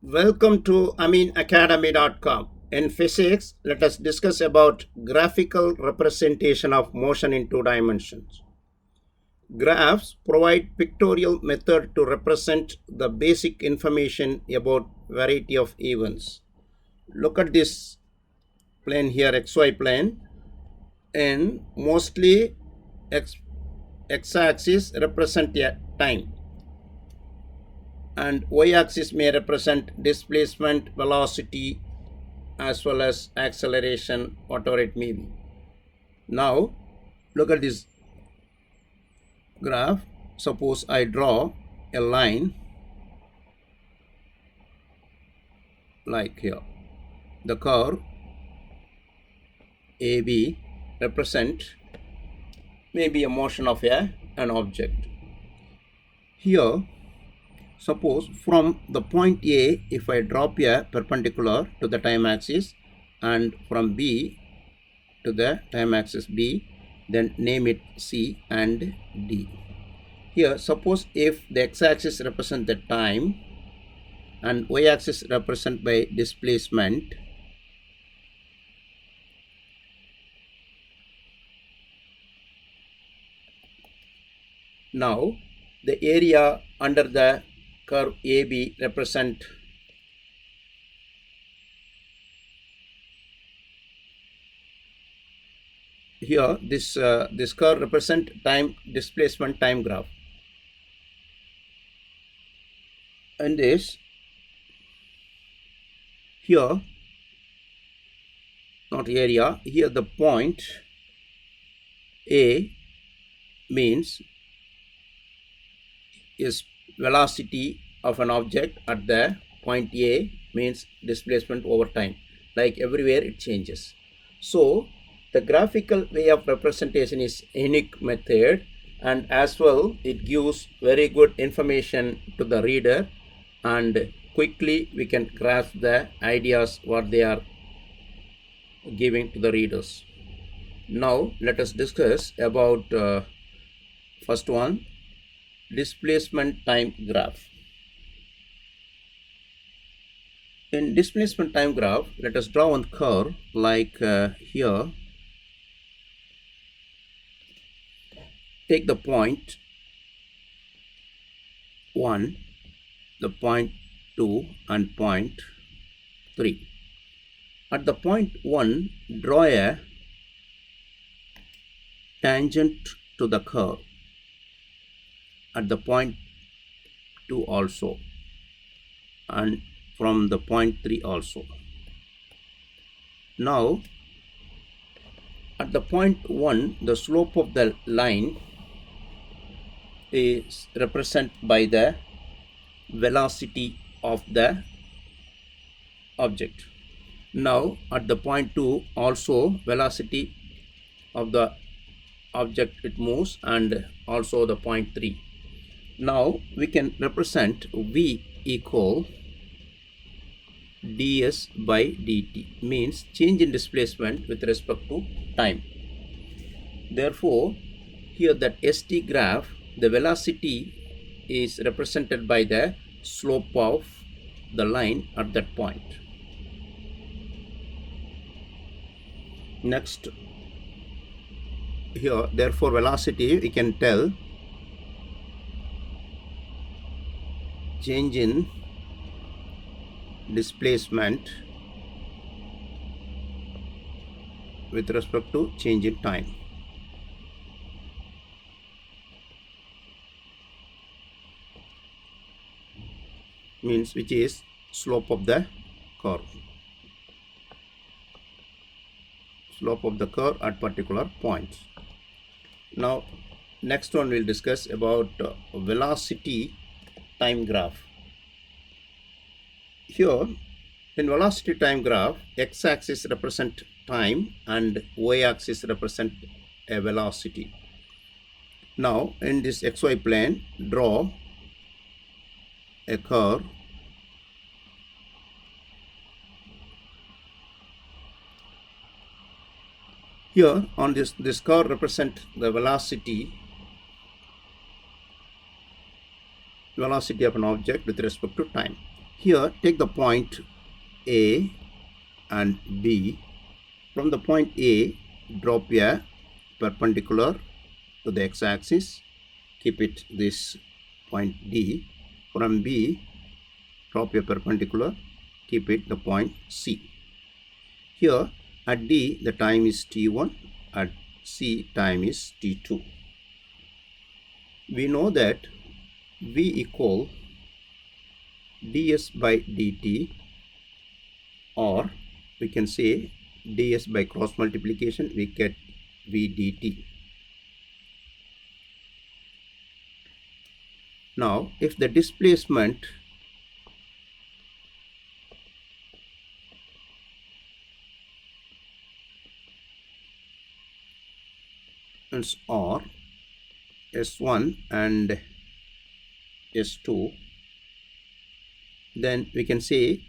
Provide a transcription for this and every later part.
Welcome to aminacademy.com. In physics, let us discuss about graphical representation of motion in two dimensions. Graphs provide pictorial method to represent the basic information about variety of events. Look at this plane here, XY plane, and mostly x-axis represent a time and y-axis may represent displacement, velocity, as well as acceleration, whatever it may be. Now look at this graph. Suppose I draw a line like here. The curve AB represent maybe a motion of an object. Here, suppose from the point A, if I drop a perpendicular to the time axis, and from B to the time axis B, then name it C and D. Here, suppose if the x-axis represent the time and y-axis represent by displacement, now the area under the curve AB represent here this curve represent time displacement time graph, and this here not area, here the point A means is velocity of an object at the point A, means displacement over time, like everywhere it changes. So the graphical way of representation is unique method, and as well it gives very good information to the reader, and quickly we can grasp the ideas what they are giving to the readers. Now let us discuss about first one, displacement time graph. In displacement time graph, let us draw one curve like here. Take the point 1, the point 2 and point 3. At the point 1, draw a tangent to the curve. At the point 2 also, and from the point 3 also. Now at the point 1, the slope of the line is represented by the velocity of the object. Now at the point 2 also velocity of the object it moves, and also the point 3. Now we can represent V equal ds by dt, means change in displacement with respect to time. Therefore here that ST graph, the velocity is represented by the slope of the line at that point. Next, here therefore velocity we can tell change in displacement with respect to change in time. Means which is slope of the curve. Slope of the curve at particular points. Now next one we'll discuss about velocity time graph. Here in velocity time graph, x-axis represent time and y-axis represent a velocity. Now in this xy plane, draw a curve here. On this curve represent the velocity of an object with respect to time. Here take the point A and B. From the point A, drop a perpendicular to the x-axis, keep it this point D. From B, drop a perpendicular, keep it the point C. Here at D the time is t1, at C time is t2. We know that V equal ds by dt, or we can say ds by cross multiplication, we get v dt. Now if the displacement is r s1 and s2, then we can say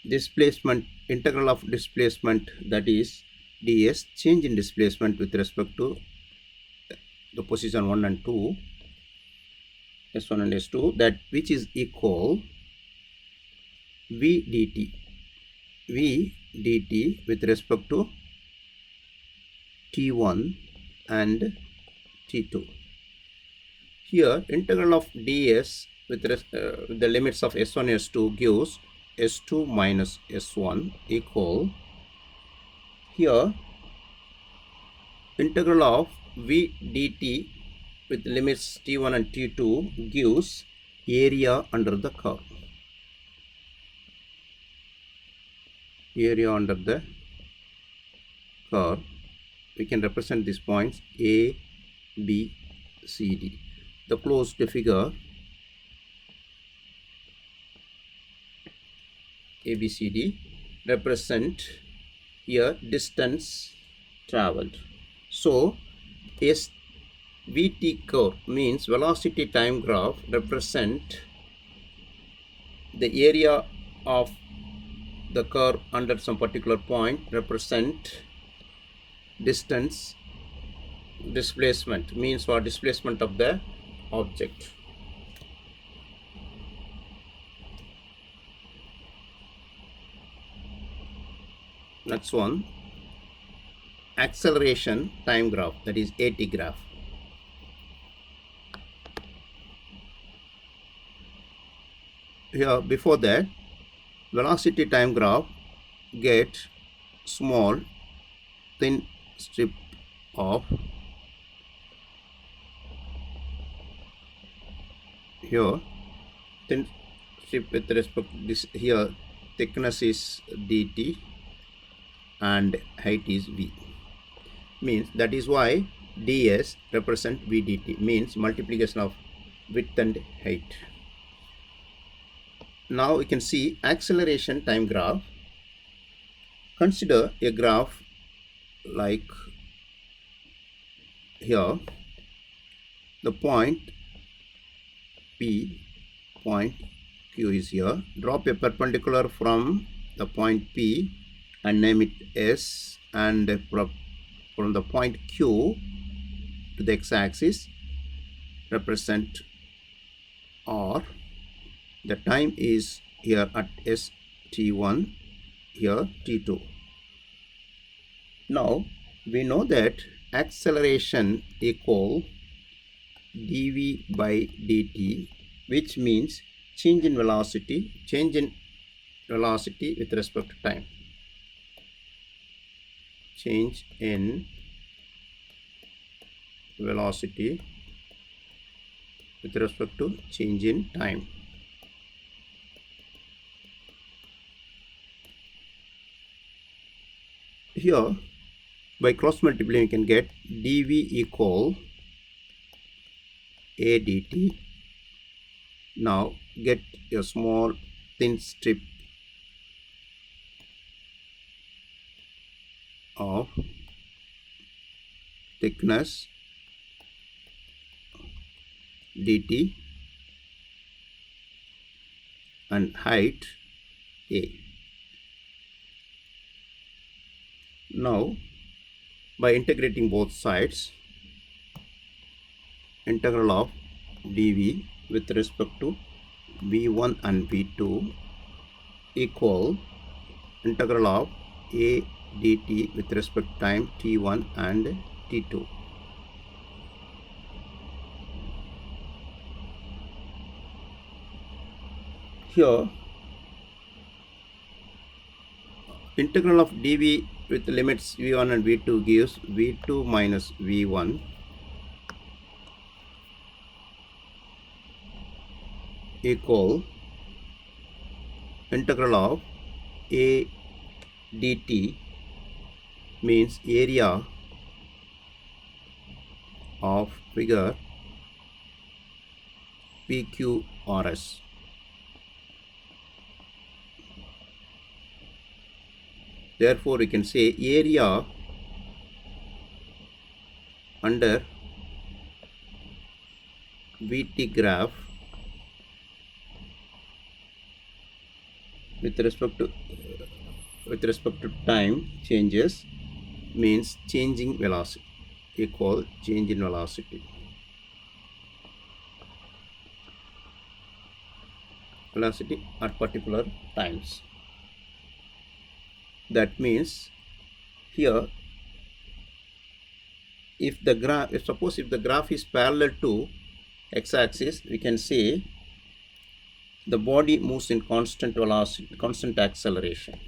displacement, integral of displacement, that is ds, change in displacement with respect to the position 1 and 2, s1 and s2, that which is equal v dt with respect to t1 and t2. Here integral of ds with the limits of s1 s2 gives s2 minus s1 equal, here integral of v dt with limits t1 and t2 gives area under the curve. Area under the curve, we can represent these points A, B, C, D. The closed figure A, B, C, D represent here distance traveled. So VT curve means velocity time graph represent the area of the curve under some particular point, represent distance displacement, means for displacement of the object. Next one, acceleration time graph, that is AT graph. Here before that, velocity time graph get small thin strip of, here thin strip with respect to this, here thickness is dt and height is v, means that is why ds represent v dt, means multiplication of width and height. Now we can see acceleration time graph. Consider a graph like here, the point P, point Q is here. Drop a perpendicular from the point P and name it S, and from the point Q to the x-axis represent R. The time is here at S t1, here t2. Now we know that acceleration equal dv by dt, which means change in velocity with respect to time. Change in velocity with respect to change in time. Here by cross multiplying we can get dv equal a dt. Now get a small thin strip of thickness dt and height a. Now by integrating both sides, integral of dv with respect to v1 and v2 equal integral of a dt with respect to time t1 and t2. Here integral of dv with limits v1 and v2 gives v2 minus v1 equal integral of a dt means area of figure PQRS. Therefore, we can say area under VT graph with respect to time changes means changing velocity equal change in velocity at particular times. That means here if the graph is parallel to x-axis, we can say the body moves in constant velocity, constant acceleration.